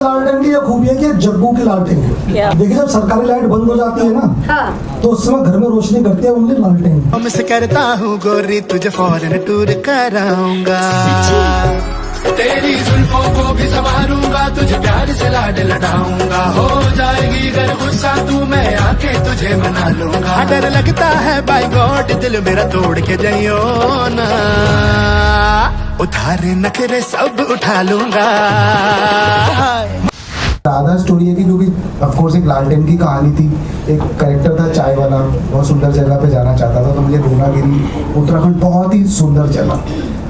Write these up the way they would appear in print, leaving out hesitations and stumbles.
लालटेन की ये खूबी है कि जग्गू की लालटेन है। देखिए जब सरकारी लाइट बंद हो जाती है ना तो उस समय घर में रोशनी करती है ओनली लालटेन। मैं करता हूँ गोरी तुझे फॉरेन टूर कराऊंगा, तेरी जुल्फों को भी संवारूंगा, तुझे प्यार से लाड लड़ाऊंगा, हो जाएगी अगर गुस्सा तू मैं आके तुझे मना लूंगा। डर लगता है बाय गॉड दिल मेरा तोड़ के जाइयो ना, उधार नखरे सब उठा लूंगा। राधा स्टोरी है कि जो कि ऑफ कोर्स एक लालटेन की कहानी थी। एक कैरेक्टर था चाय वाला, बहुत सुंदर जगह पे जाना चाहता था, तो मुझे ढूंढागिरी उत्तराखंड बहुत ही सुंदर जगह,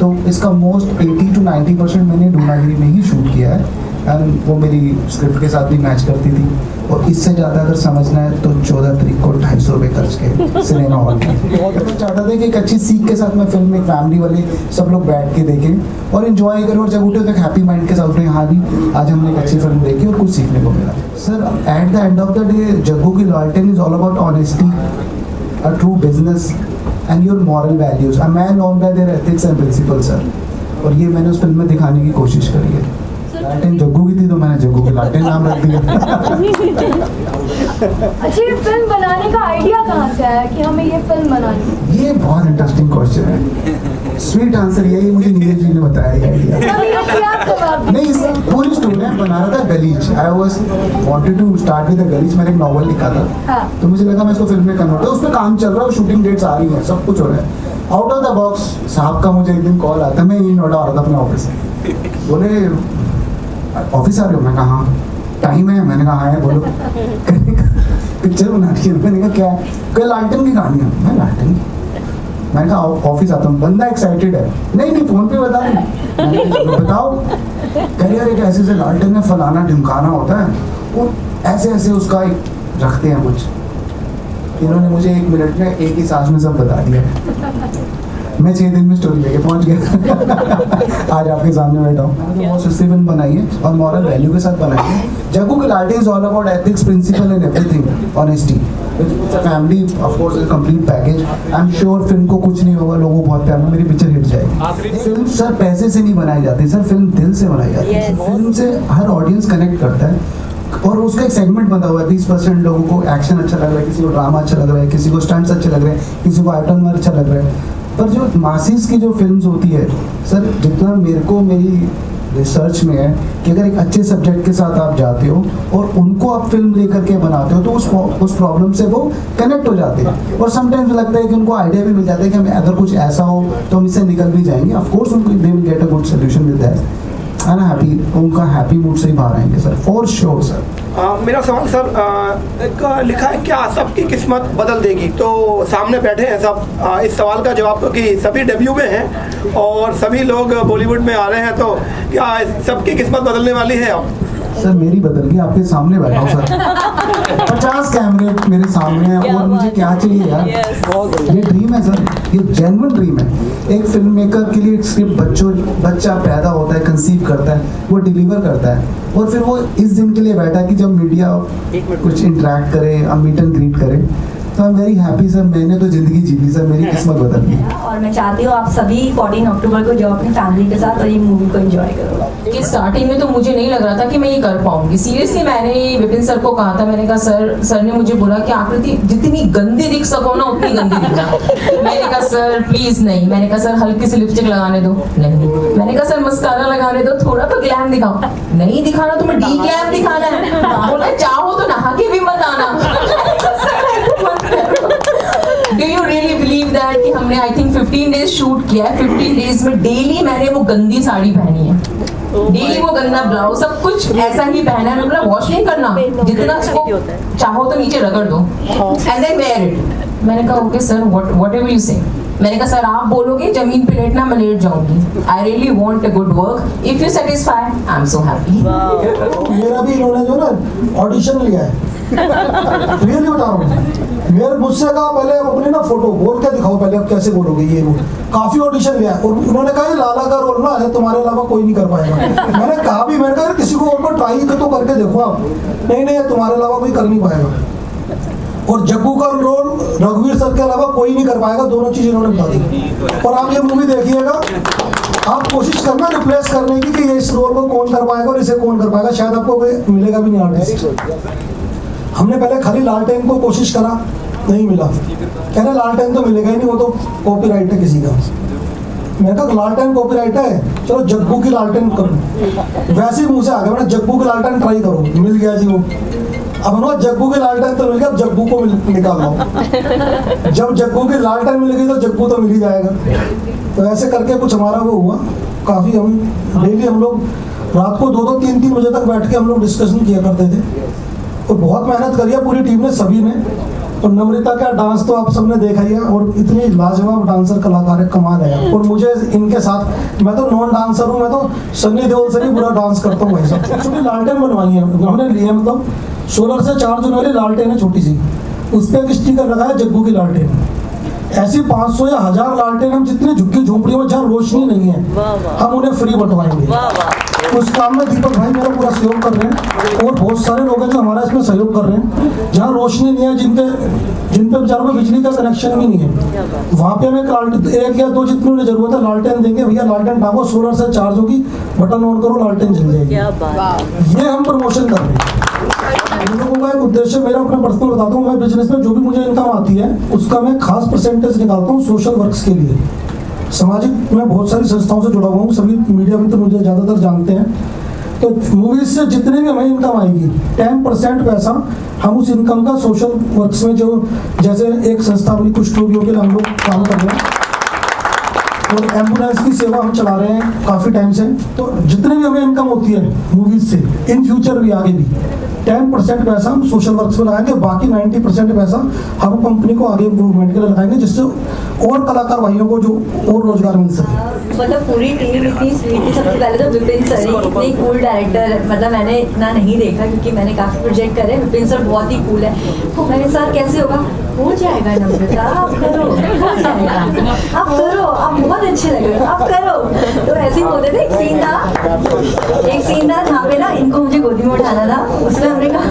तो इसका मोस्ट 80 to 90% मैंने ढूंढागिरी में ही शूट किया है। एंड वो मेरी स्क्रिप्ट के साथ भी मैच करती थी। और इससे ज़्यादा अगर समझना है तो 14 तारीख को 250 रुपये खर्च के सिनेमा हॉल में। तो चाहता था कि एक अच्छी सीख के साथ मैं फिल्म एक फैमिली वाले सब लोग बैठ के देखें और इन्जॉय करें, और जब उठे तो एक हैप्पी माइंड के साथ उठे, हाँ भी आज हमने एक अच्छी फिल्म देखी और कुछ सीखने को मिला। Sir at the end of the day Jaggu ki Laltain is all about honesty, a true business and your moral values, a man known by there ethics and principles sir. और ये मैंने उस फिल्म में दिखाने की कोशिश करी है। लालटेन जग्गू की थी तो मैंने जग्गू की लालटेन नाम रख दिया। अच्छा, ये फिल्म बनाने का आइडिया कहाँ से आया कि हमें ये फिल्म बनानी है? ये बहुत इंटरेस्टिंग क्वेश्चन है। स्वीट आंसर यही मुझे नीरज जी ने बताया ये आइडिया। नहीं, सर पूरी स्टोरी में बना रहा था गलीच। I was wanted to start with the गलीच। मैंने एक नॉवल लिखा था, हाँ। तो मुझे लगा मैं इसको फिल्म में कन्वर्ट करूं। उस पर काम चल रहा है, शूटिंग डेट्स आ रही है, सब कुछ हो रहा है। आउट ऑफ द बॉक्स साहब का मुझे एक दिन कॉल आता है, मैं यही नोएडा आ रहा था अपने ऑफिस से। बोले ऑफिस आ रहे हो? मैं कहा टाइम है। मैंने कहा हाँ है, बोलो। पिक्चर बनानी है। मैंने कहा क्या? कोई लालटेन की कहानी है। मैं लालटेन, मैंने कहा ऑफिस आता हूँ। बंदा एक्साइटेड है। नहीं फोन पे बता रहे, बताओ। कह रहे यार एक ऐसे से लालटेन में फलाना ढिमकाना होता है, वो ऐसे ऐसे उसका एक रखते हैं कुछ। इन्होंने मुझे 1 मिनट में एक ही सांस में सब बता दिया। मैं 6 दिन में स्टोरी लेके पहुंच गया। आज आपके सामने बैठा हूँ। बहुत सस्ती फिल्म बनाई है और मॉरल वैल्यू के साथ बनाई है। Jaggu ki Laltain is all about ethics, principle and everything, honesty. Family of course is complete package. I am sure film को कुछ नहीं होगा, लोगों को बहुत प्यार में मेरी पिक्चर हिट जाएगी। फिल्म सर पैसे से नहीं बनाई जाती सर, फिल्म दिल से बनाई जाती है। फिल्म से हर ऑडियंस कनेक्ट करता है और उसका एक सेगमेंट बना हुआ है। 20% लोगों को एक्शन अच्छा लग रहा है, किसी को ड्रामा अच्छा लग रहा है, किसी को स्टंट्स अच्छे लग रहे हैं, किसी को आइटम वर्क अच्छा लग रहा है। पर जो मासिस की जो फिल्म्स होती है सर, जितना मेरे को मेरी रिसर्च में है कि अगर एक अच्छे सब्जेक्ट के साथ आप जाते हो और उनको आप फिल्म लेकर के बनाते हो तो उस प्रॉब्लम से वो कनेक्ट हो जाते हैं। और समटाइम्स लगता है कि उनको आइडिया भी मिल जाता है कि हमें अगर कुछ ऐसा हो तो हम इससे निकल भी जाएंगे। ऑफ कोर्स उनको they will get a good solution with that and happy, उनका हैप्पी मूड से ही बाहर आएंगे सर, फॉर श्योर सर। मेरा सवाल सर, एक लिखा है क्या सबकी किस्मत बदल देगी? तो सामने बैठे हैं सब, इस सवाल का जवाब तो कि सभी डेब्यू में हैं और सभी लोग बॉलीवुड में आ रहे हैं, तो क्या सबकी किस्मत बदलने वाली है अब? सर मेरी बदल गई, आपके सामने बैठा हूँ सर। 50 कैमरे मेरे सामने हैं और मुझे क्या चाहिए यार? ये ड्रीम है सर, ये जेन्युइन ड्रीम है। एक फिल्म मेकर के लिए स्क्रिप्ट बच्चा पैदा होता है, कंसीव करता है, वो डिलीवर करता है और फिर वो इस दिन के लिए बैठा कि जब मीडिया कुछ इंटरेक्ट करे, हम मीट एंड ग्रीट करें। तो I am very happy sir, मैंने तो जिंदगी जी ली सर, मेरी किस्मत बदल गई। और मैं चाहती हूँ आप सभी 14 अक्टूबर को जाओ अपनी फैमिली के साथ और ये मूवी को एंजॉय करो। कि स्टार्टिंग में तो मुझे नहीं लग रहा था कि मैं ये कर पाऊंगी। सीरियसली मैंने विपिन सर को कहा था, मैंने कहा सर ने मुझे बोला कि आकृति जितनी गंदी दिख सको ना उतनी गंदी दिखना। मैंने कहा सर प्लीज नहीं। मैंने कहा सर हल्की सी लिपस्टिक लगाने दो, नहीं। मैंने कहा सर मस्कारा लगाने दो, थोड़ा तो ग्लैम दिखाओ, नहीं दिखाना तुम्हें डी ग्लैम दिखाना है। बोला चाहो तो नहा के भी मत आना। Do you really believe that कि हमने I think 15 days शूट किया है, 15 days में डेली मैंने वो गंदी साड़ी पहनी है, डेली वो गंदा ब्लाउज, सब कुछ ऐसा ही पहना है। मतलब वॉश नहीं करना, जितना उसको चाहो तो नीचे रगड़ दो एंड देन वेयर इट। मैंने कहा ओके सर, व्हाटएवर यू से। मैंने कहा सर आप बोलोगे जमीन पे लेटना, मैं लेट जाऊंगी। I really want a good work, if you satisfy I am so happy. मेरा भी इन्होंने जो ना ऑडिशन लिया है, रियली बता रहा हूँ। मेरे मुझसे कहा पहले आप अपनी ना फोटो बोल के दिखाओ, पहले आप कैसे बोलोगे ये वो। काफी ऑडिशन लिया और उन्होंने कहा लाला का रोल ना है, तुम्हारे अलावा कोई नहीं कर पाएगा। मैंने कहा भी, मैंने कहा किसी को और को ट्राई तो करके देखो आप। नहीं तुम्हारे अलावा कोई कर नहीं पाएगा। और जग्गू का रोल रघुवीर सर के अलावा कोई नहीं कर पाएगा, दोनों चीज़ इन्होंने बता दी। और आप ये मूवी देखिएगा, आप कोशिश करना रिप्लेस करने की कि ये इस रोल को कौन कर पाएगा और इसे कौन कर पाएगा, शायद आपको कोई मिलेगा भी नहीं आर्टिस्ट। हमने पहले खाली लालटेन को कोशिश करा, नहीं मिला, कह रहे लालटेन तो मिलेगा ही नहीं, वो तो कॉपीराइट है किसी का। मैंने कहा लालटेन कॉपीराइट है, चलो जग्गू की लालटेन करो, वैसे ही मुंह से आ गया, मैंने जग्गू की लालटेन ट्राई करो, मिल गया जी वो। अब ना जग्गू की लालटेन तो मिल गया, अब जग्गू को निकाल लो। जब जग्गू की लालटेन मिल गई तो जग्गू तो मिल ही जाएगा। तो ऐसे करके कुछ हमारा वो हुआ, काफ़ी हम डेली हम लोग रात को 2-2, 3-3 बजे तक बैठ के हम लोग डिस्कशन किया करते थे। और बहुत मेहनत करी है पूरी टीम ने, सभी ने। और नम्रता का डांस तो आप सबने देखा ही है, और इतनी लाजवाब डांसर कलाकार है, कमाल है। और मुझे इनके साथ, मैं तो नॉन डांसर हूँ, मैं तो सन्नी देओल से भी बुरा डांस करता हूँ भाई साहब। छोटी लालटेन बनवाई है हमने लिए, मतलब सोलर से चार्ज होने वाली लालटेन है छोटी सी, उस पर एक स्टिकर लगा है जग्गू की लालटेन। ऐसी 500 या 1000 लालटेन हम जितनी झुग्गी झोंपड़ियों में जहाँ रोशनी नहीं है, हम उन्हें फ्री बंटवाएंगे। उस काम में दीपक भाई मेरा पूरा सहयोग कर रहे हैं, और बहुत सारे लोग हैं जो हमारा इसमें सहयोग कर रहे हैं। जहाँ रोशनी नहीं है, जिन पे बेचारों में बिजली का कनेक्शन भी नहीं है, वहाँ पे हमें एक या दो जितनी उन्हें जरूरत है लालटेन देंगे। भैया लालटेन टांगो, सोलर से चार्ज होगी, बटन ऑन करो, लालटेन जल जाएगी। ये हम प्रमोशन कर रहे हैं। इन लोगों का एक उद्देश्य, मेरा अपना पर्सनल बताता हूँ, मैं बिजनेस में जो भी मुझे इनकम आती है उसका मैं खास परसेंटेज निकालता हूँ सोशल वर्क्स के लिए। सामाजिक मैं बहुत सारी संस्थाओं से जुड़ा हुआ हूँ, सभी मीडिया में तो मुझे ज़्यादातर जानते हैं। तो मूवीज से जितने भी हमें इनकम आएगी, 10% पैसा हम उस इनकम का सोशल वर्क्स में, जो जैसे एक संस्था अपनी कुछ रोगियों के लिए हम लोग काम कर रहे हैं, और एम्बुलेंस की सेवा हम चला रहे हैं काफ़ी टाइम से। तो जितने भी हमें इनकम होती है मूवीज से, इन फ्यूचर भी आगे भी 10% पैसा हम सोशल वर्क्स में लगाएंगे, बाकी 90% पैसा हम कंपनी को आगे इम्प्रूवमेंट के लिए लगाएंगे, जिससे और कलाकार भाइयों को जो और रोजगार मिल सके। मतलब पूरी टीम इतनी स्वीट थी। सबसे पहले तो विपिन सर ही इतने कूल डायरेक्टर, मतलब मैंने इतना नहीं देखा क्योंकि मैंने काफ़ी प्रोजेक्ट करे। विपिन सर बहुत ही कूल है। तो मैंने सर कैसे होगा, हो जाएगा नम्रता, आप करो, हो जाएगा, आप करो, आप बहुत अच्छे लग रहे हो, आप करो। तो ऐसे ही बोलते थे। एक सीन था जहाँ पे ना इनको मुझे गोदी में उठाना था, उसमें हमने कहा,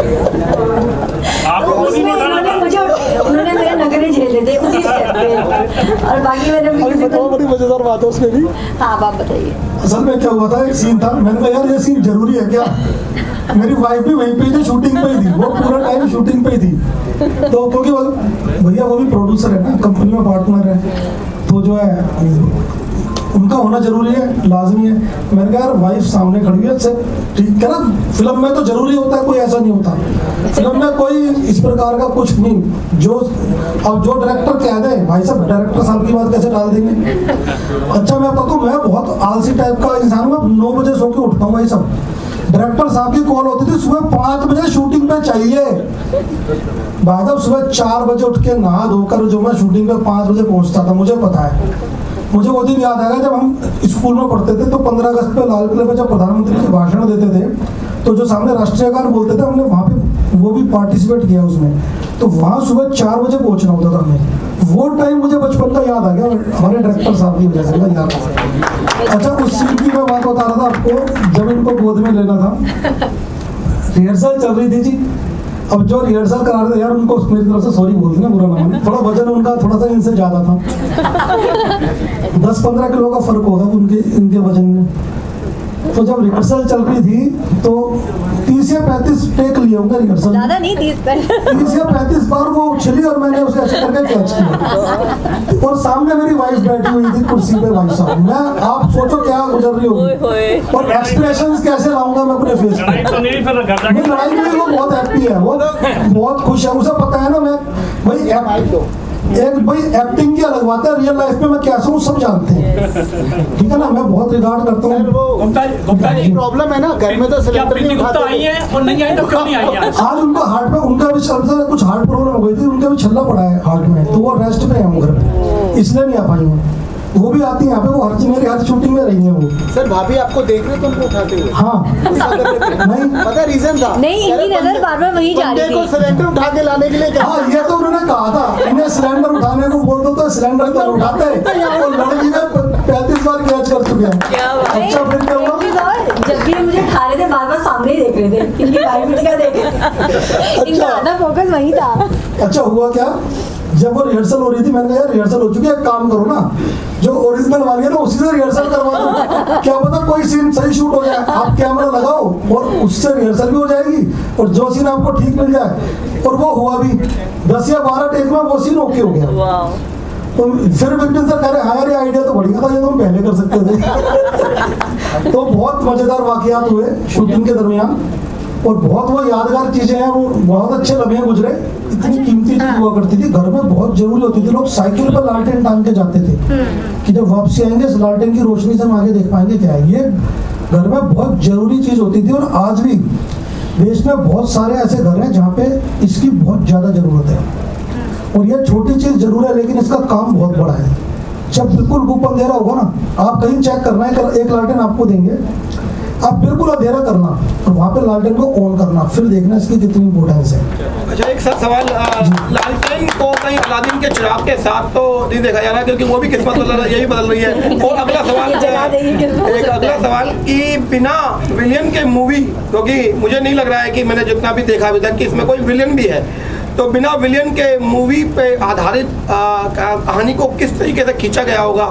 तो उसमें उन्होंने मेरे नखरे झेले थे उसी स्टेप पे। और बाकी मैंने बड़ी मजेदार बात है उसमें भी। हाँ आप बताइए। असल में क्या हुआ था, एक सीन था, मैंने कहा यार ये सीन जरूरी है क्या। मेरी वाइफ भी वहीं पे थी, शूटिंग पे ही थी, वो पूरा टाइम शूटिंग पे ही थी। तो क्योंकि भैया वो भी प्रोड्यूसर है ना, कंपनी में पार्टनर है, तो जो है उनका होना जरूरी है, लाजमी है। मैंने कहा यार वाइफ सामने खड़ी है, ठीक है ना, फिल्म में तो जरूरी होता है, कोई ऐसा नहीं होता फिल्म में, कोई इस प्रकार का कुछ नहीं। अब जो डायरेक्टर कह दे, भाई साहब डायरेक्टर साहब की बात कैसे डाल देंगे। अच्छा मैं बताऊँ, मैं बहुत आलसी टाइप का इंसान हूँ, मैं 9 बजे सो के उठता हूँ भाई साहब। डायरेक्टर साहब की कॉल होती थी सुबह 5 बजे शूटिंग पे चाहिए, भाई साहब सुबह 4 बजे उठ के नहा धोकर जो मैं शूटिंग पे 5 बजे पहुंचता था। मुझे पता है, मुझे वो दिन याद आएगा जब हम स्कूल में पढ़ते थे, तो 15 अगस्त पे लाल किले पे जब प्रधानमंत्री जी भाषण देते थे, तो जो सामने राष्ट्रीय गान बोलते थे, हमने वहाँ पे वो भी पार्टिसिपेट किया उसमें। तो वहाँ सुबह 4 बजे पहुँचना होता था हमें। वो टाइम मुझे बचपन का याद आ गया हमारे डायरेक्टर साहब की वजह से, मैं याद आ। अच्छा उस सीन की मैं बात बता रहा था आपको, जब इनको गोद में लेना था, रिहर्सल चल रही थी जी। अब जो रिहर्सल करा रहे थे यार, उनको मेरी तरफ से सॉरी बोल देना, बुरा ना माने, थोड़ा वजन उनका थोड़ा सा इनसे ज़्यादा था। 10-15 किलो का फर्क होगा इनके वजन में। तो जब रिहर्सल चल रही थी तो 30 या 35 टेक लिए होंगे रिहर्सल, ज़्यादा नहीं, 30 या 35 बार वो उछली और मैंने उसे ऐसे करके कैच किया। और सामने मेरी वाइफ बैठी हुई थी कुर्सी पे, भाई साहब मैं, आप सोचो क्या गुजर रही होगी, और एक्सप्रेशंस कैसे लाऊंगा मैं अपने फेस पे। लड़ाई में वो बहुत हैप्पी है, वो बहुत खुश है, उसे पता है ना मैं भाई एक्टिंग की अलग बात है, रियल लाइफ में मैं कैसा हूँ सब जानते हैं, ठीक है ना। मैं बहुत रिगार्ड करता हूँ। प्रॉब्लम है ना, घर में तो सिलेंडर नहीं उठाते आई है और नहीं आई तो क्यों नहीं आई आज उनको हार्ट में, उनका भी कुछ हार्ट प्रॉब्लम हो गई थी, उनका भी छल्ला पड़ा है हार्ट में, तो वो रेस्ट पे है घर पे, इसलिए नहीं आ पाई हैं। वो भी आती है यहाँ पे, वो मेरी हर शूटिंग में रही है वो। सर भाभी आपको देख रहे तो उनको उठाते हुए? हाँ नहीं पता रीजन था, नहीं इनकी नजर बार-बार वही जा रही को थी। सिलेंडर उठा के लाने के लिए। हाँ ये तो उन्होंने कहा था, इन्हें सिलेंडर उठाने को बोल दो तो सिलेंडर तो उठाते हैं, और लड़की में 35 बार कैच कर चुके हैं। अच्छा फिर क्या हुआ? जब भी मुझे खा रहे थे बार सामने ही देख रहे थे, इनकी 5 मिनट का देख रहे थे, इनका आधा फोकस वही था। अच्छा हुआ क्या, जब वो रिहर्सल हो रही थी मैंने कहा यार रिहर्सल हो चुकी है, एक काम करो ना जो ओरिजिनल वाली है ना उसी से रिहर्सल करवा दो, क्या पता कोई सीन सही शूट हो जाए, आप कैमरा लगाओ और उससे रिहर्सल भी हो जाएगी और जो सीन आपको ठीक मिल जाए। और वो हुआ भी 10 या 12 टेक में वो सीन ओके हो गया। तो फिर विपिन सर कह रहे हाँ यार ये आइडिया तो बढ़िया था, ये तो हम पहले कर सकते थे। तो बहुत मजेदार वाकयात हुए शूटिंग के दरमियान और बहुत वो यादगार चीजें हैं, वो बहुत अच्छे लम्हे गुजरे। इतनी कीमती चीज हुआ करती थी, घर में बहुत जरूरी होती थी, लोग साइकिल पर लालटेन टांग के जाते थे कि जब वापसी आएंगे इस लालटेन की रोशनी से हम आगे देख पाएंगे क्या है। ये घर में बहुत जरूरी चीज होती थी और आज भी देश में बहुत सारे ऐसे घर हैं जहाँ पे इसकी बहुत ज्यादा जरूरत है। और ये छोटी चीज जरूर है लेकिन इसका काम बहुत बड़ा है। जब बिल्कुल गुप अंधेरा होगा ना, आप कहीं चेक करना है, एक लालटेन आपको देंगे, आप बिल्कुल अंधेरा करना और वहाँ पे लालटेन को ऑन करना, फिर देखना इसकी कितनी इंपॉर्टेंस है। अच्छा एक सर सवाल, लालटेन को कहीं अलादीन के चिराग के साथ तो नहीं देखा जा रहा क्योंकि वो भी किस्मत बदल रही है, यही बदल रही है। और अगला सवाल एक अगला सवाल कि बिना विलियन के मूवी, क्योंकि मुझे नहीं लग रहा है कि मैंने जितना भी देखा अभी तक कि इसमें कोई विलियन भी है, तो बिना विलियन के मूवी पे आधारित कहानी को किस तरीके से खींचा गया होगा,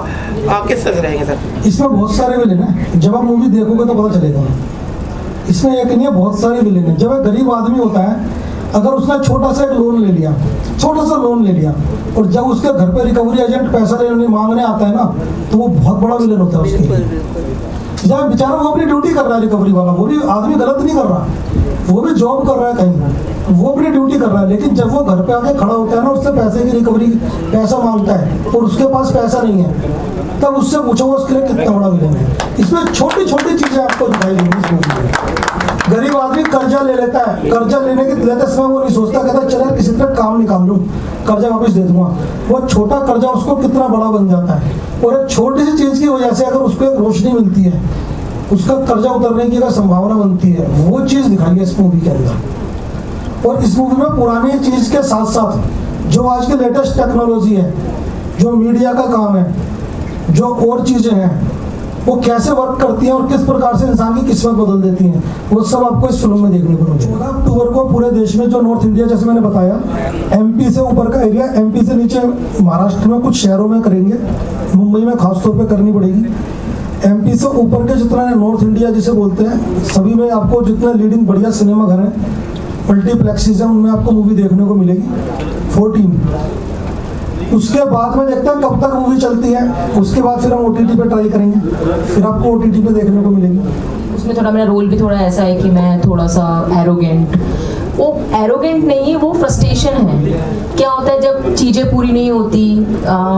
किस तरह से रहेंगे सर? इसमें बहुत सारे विलेन हैं, जब आप मूवी देखोगे तो पता चलेगा। इसमें एक नहीं है, बहुत सारे विलेन हैं। जब एक गरीब आदमी होता है, अगर उसने छोटा सा एक लोन ले लिया, छोटा सा लोन ले लिया और जब उसके घर पे रिकवरी एजेंट पैसा लेने मांगने आता है ना, तो वो बहुत बड़ा विलेन होता है उसके। जब बेचारा वो अपनी ड्यूटी कर रहा है, रिकवरी वाला, वो भी आदमी गलत नहीं कर रहा, वो भी जॉब कर रहा है कहीं, वो अपनी ड्यूटी कर रहा है, लेकिन जब वो घर पे आके खड़ा होता है ना, उससे पैसे की रिकवरी पैसा मांगता है और उसके पास पैसा नहीं है, तब उससे पूछो उसके लिए कितना बड़ा विलेन है। इसमें छोटी छोटी चीजें आपको दिखाई देंगी इस मूवी में। गरीब आदमी कर्जा ले लेता है, कर्जा लेने के लेते समय वो नहीं सोचता, कहता है चलो किसी तरह काम निकाल लूँ, कर्जा वापस दे दूंगा। वो छोटा कर्जा उसको कितना बड़ा बन जाता है और एक छोटी सी चीज की वजह से अगर उसको एक रोशनी मिलती है, उसका कर्जा उतरने की अगर संभावना बनती है, वो चीज दिखाई है इस मूवी के अंदर। और इस मूवी में पुरानी चीज के साथ साथ जो आज के लेटेस्ट टेक्नोलॉजी है, जो मीडिया का काम है, जो और चीजें हैं, वो कैसे वर्क करती हैं और किस प्रकार से इंसान की किस्मत बदल देती हैं, वो सब आपको इस फिल्म में देखने को मिलेगा। 14 अक्टूबर को पूरे देश में जो नॉर्थ इंडिया, जैसे मैंने बताया, एमपी से ऊपर का एरिया, एमपी से नीचे महाराष्ट्र में कुछ शहरों में करेंगे, मुंबई में खासतौर पर करनी पड़ेगी। एमपी से ऊपर के जितना नॉर्थ इंडिया जिसे बोलते हैं, सभी में आपको जितने लीडिंग बढ़िया सिनेमा घर हैं, मल्टीप्लेक्सेस हैं, उनमें आपको मूवी देखने को मिलेगी 14। उसके बाद में देखते हैं कब तक मूवी चलती है, उसके बाद फिर हम OTT पे ट्राई करेंगे, फिर आपको OTT पे देखने को मिलेगी। उसमें थोड़ा मेरा रोल भी थोड़ा ऐसा है कि मैं थोड़ा सा एरोगेंट, वो एरोगेंट नहीं है, वो फ्रस्ट्रेशन है। क्या होता है जब चीज़ें पूरी नहीं होती,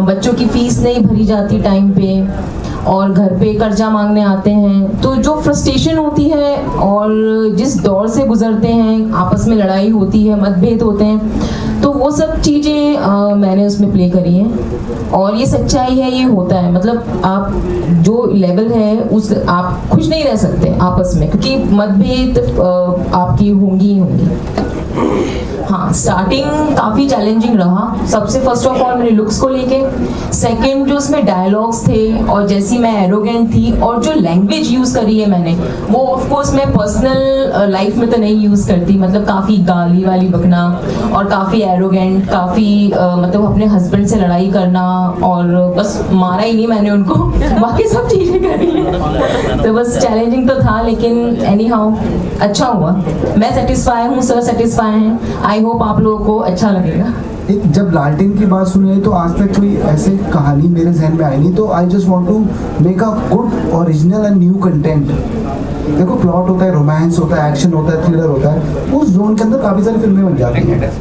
बच्चों की फीस नहीं भरी जाती टाइम पे और घर पे कर्जा मांगने आते हैं, तो जो फ्रस्ट्रेशन होती है और जिस दौर से गुजरते हैं, आपस में लड़ाई होती है, मतभेद होते हैं, तो वो सब चीज़ें मैंने उसमें प्ले करी हैं। और ये सच्चाई है, ये होता है, मतलब आप जो लेवल है उस आप खुश नहीं रह सकते आपस में, क्योंकि मतभेद आपकी होंगी ही होंगी। हाँ, स्टार्टिंग काफ़ी चैलेंजिंग रहा। सबसे फर्स्ट ऑफ ऑल मेरे लुक्स को लेके, सेकंड जो उसमें डायलॉग्स थे और जैसी मैं एरोगेंट थी और जो लैंग्वेज यूज़ करी है मैंने, वो ऑफ कोर्स मैं पर्सनल लाइफ में तो नहीं यूज़ करती, मतलब काफ़ी गाली वाली बकना और काफ़ी एरोगेंट, काफ़ी मतलब अपने हस्बैंड से लड़ाई करना, और बस मारा ही नहीं मैंने उनको, बाकी सब चीज़ें करी हैं। तो बस चैलेंजिंग तो था, लेकिन एनी हाउ अच्छा हुआ। मैं सेटिस्फाई हूँ, सर सेटिस्फाई हैं। आई होप आप लोगों को अच्छा लगेगा। जब लालटेन की बात सुनी है तो आज तक कोई ऐसी कहानी मेरे जहन में आई नहीं, तो I just want to make a good original and new content. देखो प्लॉट होता है, रोमांस होता है, एक्शन होता है, थ्रिलर होता है, उस जोन के अंदर काफ़ी सारी फिल्में बन जाती हैं।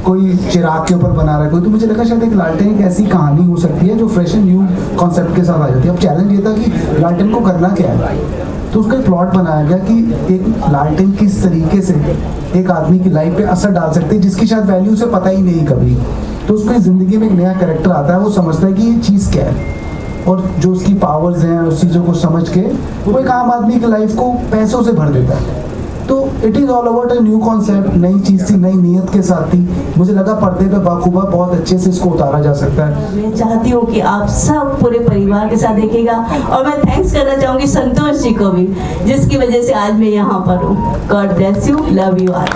कोई चिराग के ऊपर बना रहा है कोई, तो मुझे लगा शायद एक लालटेन एक ऐसी कहानी हो सकती है जो फ्रेश एंड न्यू कॉन्सेप्ट के साथ आ जाती है। अब चैलेंज ये था कि लालटेन को करना क्या है, तो उसका प्लॉट बनाया गया कि एक लालटेन किस तरीके से एक आदमी की लाइफ पे असर डाल सकते हैं जिसकी शायद वैल्यू से पता ही नहीं कभी। तो उसको ज़िंदगी में एक नया कैरेक्टर आता है, वो समझता है कि ये चीज़ क्या है और जो उसकी पावर्स हैं उस चीज़ों को समझ के वो एक आम आदमी की लाइफ को पैसों से भर देता है। तो it is all about a new concept, नई चीज़ थी, नई नीयत के साथ थी। मुझे लगा पर्दे पे बाखूबा बहुत अच्छे से इसको उतारा जा सकता है। मैं चाहती हूँ कि आप सब पूरे परिवार के साथ देखिएगा, और मैं थैंक्स करना चाहूँगी संतोष जी को भी, जिसकी वजह से आज मैं यहाँ पर हूँ। God bless you, love you all.